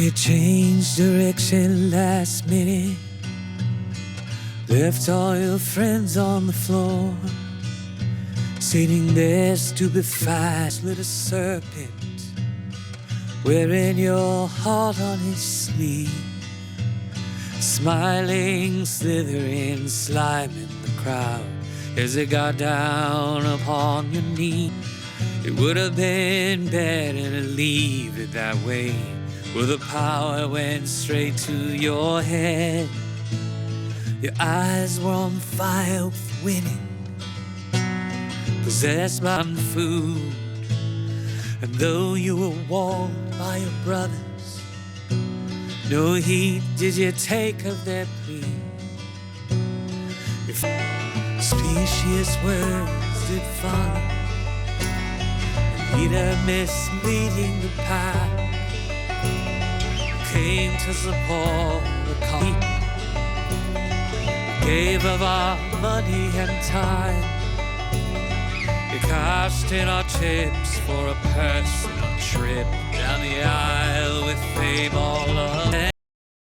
You changed direction last minute, left all your friends on the floor, sitting there stupefied. Lit a serpent, wearing your heart on his sleeve, smiling, slithering, sliming the crowd as it got down upon your knee. It would have been better to leave it that way, where the power went straight to your head. Your eyes were on fire with winning, possessed by food. And though you were warned by your brothers, no heed did you take of their plea. Your specious words did follow, and leader misleading the path, came to support the people, gave of our money and time. You cashed in our chips for a personal trip down the aisle with fame all along.